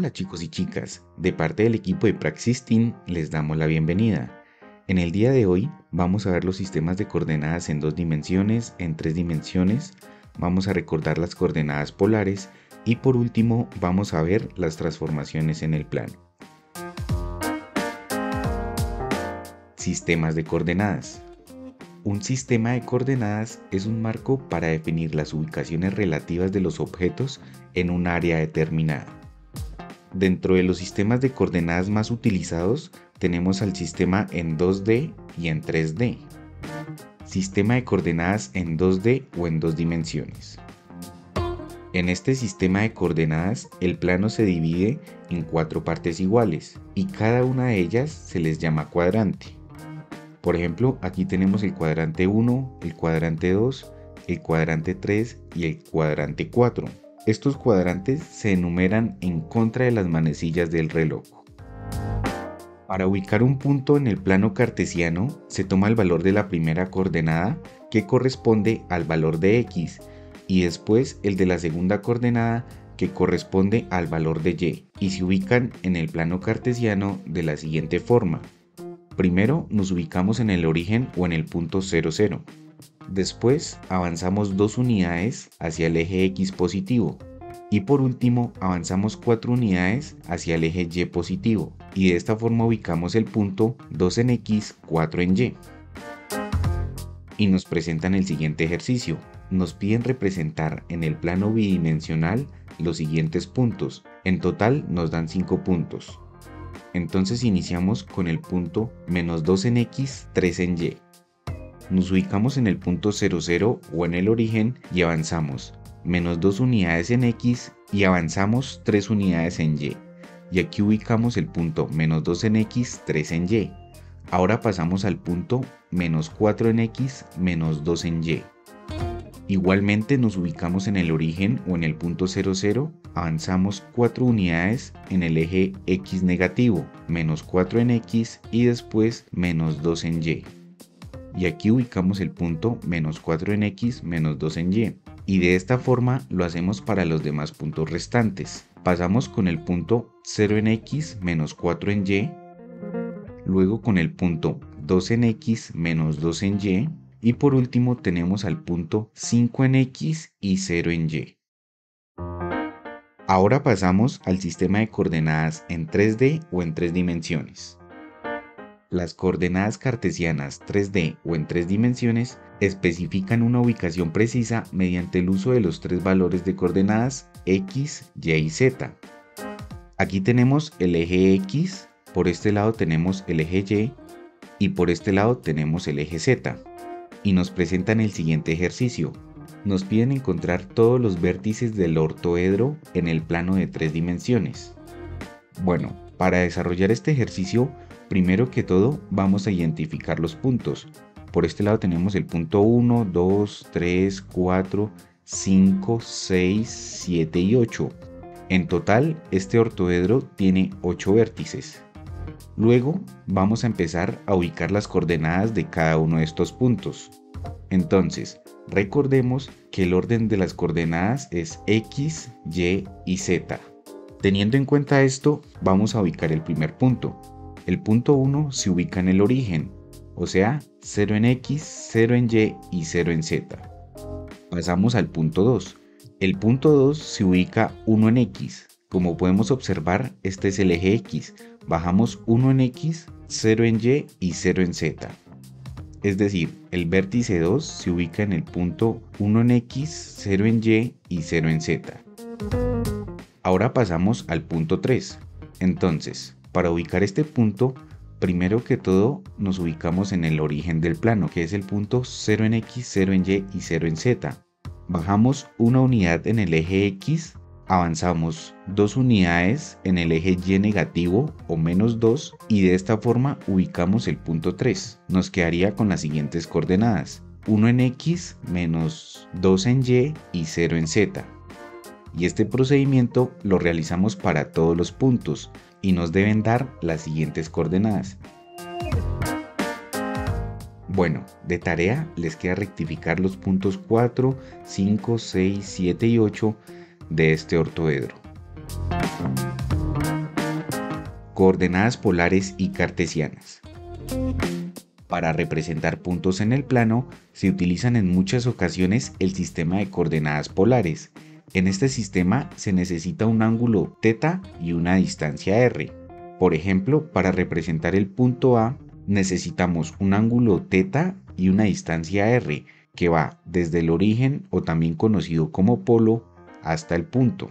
Hola chicos y chicas, de parte del equipo de Praxis Team les damos la bienvenida. En el día de hoy vamos a ver los sistemas de coordenadas en 2 dimensiones, en 3 dimensiones, vamos a recordar las coordenadas polares y por último vamos a ver las transformaciones en el plano. Sistemas de coordenadas. Un sistema de coordenadas es un marco para definir las ubicaciones relativas de los objetos en un área determinada. Dentro de los sistemas de coordenadas más utilizados tenemos al sistema en 2D y en 3D. Sistema de coordenadas en 2D o en 2 dimensiones. En este sistema de coordenadas el plano se divide en 4 partes iguales y cada una de ellas se les llama cuadrante. Por ejemplo, aquí tenemos el cuadrante 1, el cuadrante 2, el cuadrante 3 y el cuadrante 4. Estos cuadrantes se enumeran en contra de las manecillas del reloj. Para ubicar un punto en el plano cartesiano, se toma el valor de la primera coordenada, que corresponde al valor de x, y después el de la segunda coordenada, que corresponde al valor de y, y se ubican en el plano cartesiano de la siguiente forma. Primero nos ubicamos en el origen o en el punto 0, 0. Después avanzamos 2 unidades hacia el eje X positivo y por último avanzamos 4 unidades hacia el eje Y positivo y de esta forma ubicamos el punto 2 en X, 4 en Y. Y nos presentan el siguiente ejercicio. Nos piden representar en el plano bidimensional los siguientes puntos. En total nos dan 5 puntos. Entonces iniciamos con el punto menos 2 en X, 3 en Y. Nos ubicamos en el punto 0, 0 o en el origen y avanzamos menos 2 unidades en X y avanzamos 3 unidades en Y. Y aquí ubicamos el punto menos 2 en X, 3 en Y. Ahora pasamos al punto menos 4 en X, menos 2 en Y. Igualmente nos ubicamos en el origen o en el punto 0, 0, avanzamos 4 unidades en el eje X negativo, menos 4 en X y después menos 2 en Y. Y aquí ubicamos el punto menos 4 en X, menos 2 en Y. Y de esta forma lo hacemos para los demás puntos restantes. Pasamos con el punto 0 en X, menos 4 en Y. Luego con el punto 2 en X, menos 2 en Y. Y por último tenemos al punto 5 en X y 0 en Y. Ahora pasamos al sistema de coordenadas en 3D o en 3 dimensiones. Las coordenadas cartesianas 3D o en 3 dimensiones especifican una ubicación precisa mediante el uso de los 3 valores de coordenadas X, Y y Z. Aquí tenemos el eje X, por este lado tenemos el eje Y y por este lado tenemos el eje Z. Y nos presentan el siguiente ejercicio. Nos piden encontrar todos los vértices del ortoedro en el plano de 3 dimensiones. Bueno, para desarrollar este ejercicio, primero que todo vamos a identificar los puntos. Por este lado tenemos el punto 1, 2, 3, 4, 5, 6, 7 y 8. En total, este ortoedro tiene 8 vértices. Luego vamos a empezar a ubicar las coordenadas de cada uno de estos puntos. Entonces, recordemos que el orden de las coordenadas es X, Y y Z. Teniendo en cuenta esto, vamos a ubicar el primer punto. El punto 1 se ubica en el origen, o sea, 0 en X, 0 en Y y 0 en Z. Pasamos al punto 2. El punto 2 se ubica 1 en X. Como podemos observar, este es el eje X. Bajamos 1 en X, 0 en Y y 0 en Z. Es decir, el vértice 2 se ubica en el punto 1 en X, 0 en Y y 0 en Z. Ahora pasamos al punto 3. Entonces, para ubicar este punto, primero que todo nos ubicamos en el origen del plano, que es el punto 0 en X, 0 en Y y 0 en Z. Bajamos una unidad en el eje X, avanzamos 2 unidades en el eje Y negativo o menos 2 y de esta forma ubicamos el punto 3. Nos quedaría con las siguientes coordenadas: 1 en X, menos 2 en Y y 0 en Z. Y este procedimiento lo realizamos para todos los puntos y nos deben dar las siguientes coordenadas. Bueno, de tarea les queda rectificar los puntos 4, 5, 6, 7 y 8 de este ortoedro. Coordenadas polares y cartesianas. Para representar puntos en el plano, se utilizan en muchas ocasiones el sistema de coordenadas polares. En este sistema se necesita un ángulo θ y una distancia r. Por ejemplo, para representar el punto A, necesitamos un ángulo θ y una distancia r, que va desde el origen, o también conocido como polo, hasta el punto.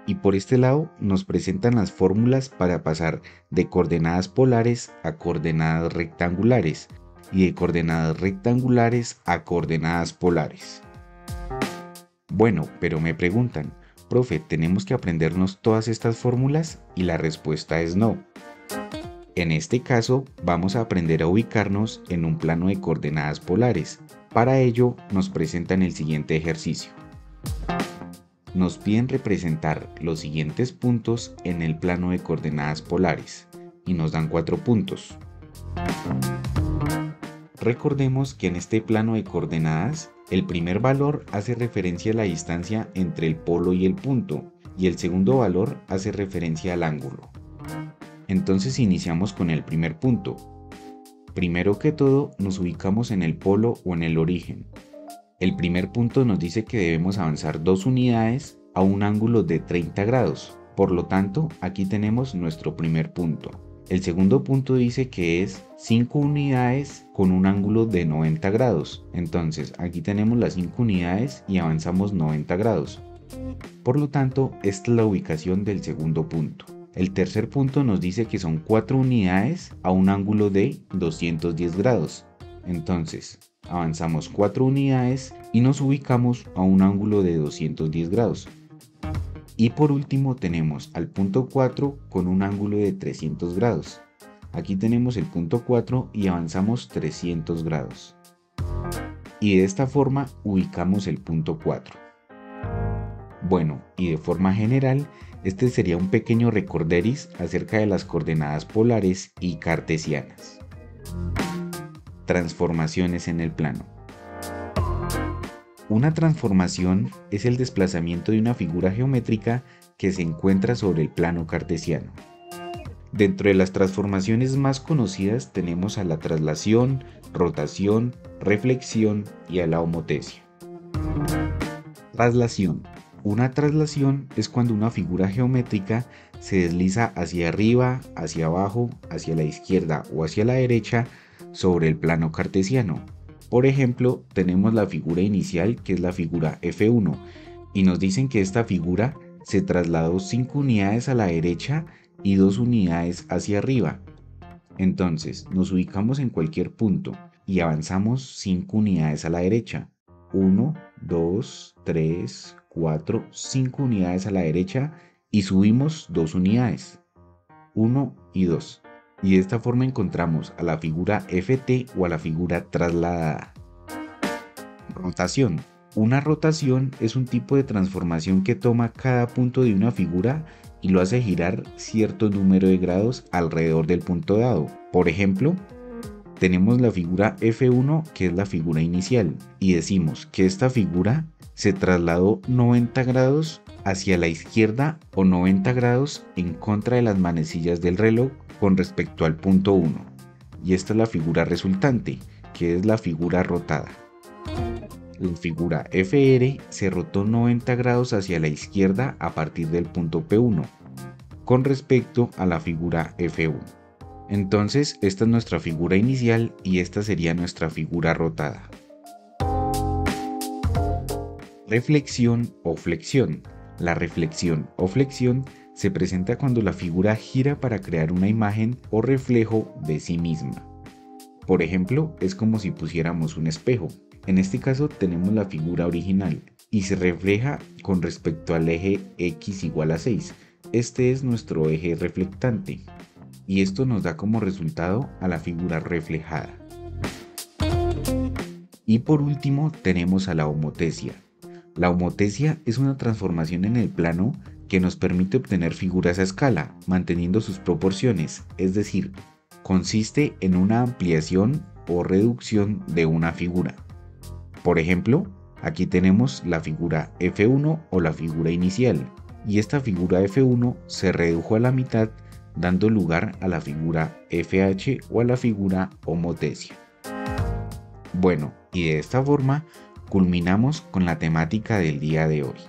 Y por este lado nos presentan las fórmulas para pasar de coordenadas polares a coordenadas rectangulares y de coordenadas rectangulares a coordenadas polares. Bueno, pero me preguntan, profe, ¿tenemos que aprendernos todas estas fórmulas? Y la respuesta es no. En este caso vamos a aprender a ubicarnos en un plano de coordenadas polares. Para ello nos presentan el siguiente ejercicio. Nos piden representar los siguientes puntos en el plano de coordenadas polares y nos dan 4 puntos. Recordemos que en este plano de coordenadas el primer valor hace referencia a la distancia entre el polo y el punto y el segundo valor hace referencia al ángulo. Entonces iniciamos con el primer punto. Primero que todo nos ubicamos en el polo o en el origen. El primer punto nos dice que debemos avanzar 2 unidades a un ángulo de 30 grados. Por lo tanto, aquí tenemos nuestro primer punto. El segundo punto dice que es 5 unidades con un ángulo de 90 grados. Entonces, aquí tenemos las 5 unidades y avanzamos 90 grados. Por lo tanto, esta es la ubicación del segundo punto. El tercer punto nos dice que son 4 unidades a un ángulo de 210 grados. Entonces, avanzamos 4 unidades y nos ubicamos a un ángulo de 210 grados. Y por último tenemos al punto 4 con un ángulo de 300 grados. Aquí tenemos el punto 4 y avanzamos 300 grados. Y de esta forma ubicamos el punto 4. Bueno, y de forma general, este sería un pequeño recorderis acerca de las coordenadas polares y cartesianas. Transformaciones en el plano. Una transformación es el desplazamiento de una figura geométrica que se encuentra sobre el plano cartesiano. Dentro de las transformaciones más conocidas tenemos a la traslación, rotación, reflexión y a la homotesia. Traslación. Una traslación es cuando una figura geométrica se desliza hacia arriba, hacia abajo, hacia la izquierda o hacia la derecha sobre el plano cartesiano. Por ejemplo, tenemos la figura inicial, que es la figura F1, y nos dicen que esta figura se trasladó 5 unidades a la derecha y 2 unidades hacia arriba. Entonces, nos ubicamos en cualquier punto y avanzamos 5 unidades a la derecha. 1, 2, 3, 4, 5 unidades a la derecha y subimos 2 unidades. 1 y 2. Y de esta forma encontramos a la figura FT o a la figura trasladada. Rotación. Una rotación es un tipo de transformación que toma cada punto de una figura y lo hace girar cierto número de grados alrededor del punto dado. Por ejemplo, tenemos la figura F1, que es la figura inicial, y decimos que esta figura se trasladó 90 grados hacia la izquierda o 90 grados en contra de las manecillas del reloj con respecto al punto 1. Y esta es la figura resultante, que es la figura rotada. La figura FR se rotó 90 grados hacia la izquierda a partir del punto P1, con respecto a la figura F1. Entonces, esta es nuestra figura inicial y esta sería nuestra figura rotada. Reflexión o flexión. La reflexión o flexión se presenta cuando la figura gira para crear una imagen o reflejo de sí misma. Por ejemplo, es como si pusiéramos un espejo. En este caso tenemos la figura original y se refleja con respecto al eje X igual a 6. Este es nuestro eje reflectante y esto nos da como resultado a la figura reflejada. Y por último tenemos a la homotesia. La homotesia es una transformación en el plano que nos permite obtener figuras a escala, manteniendo sus proporciones, es decir, consiste en una ampliación o reducción de una figura. Por ejemplo, aquí tenemos la figura F1 o la figura inicial, y esta figura F1 se redujo a la mitad, dando lugar a la figura FH o a la figura homotesia. Bueno, y de esta forma culminamos con la temática del día de hoy.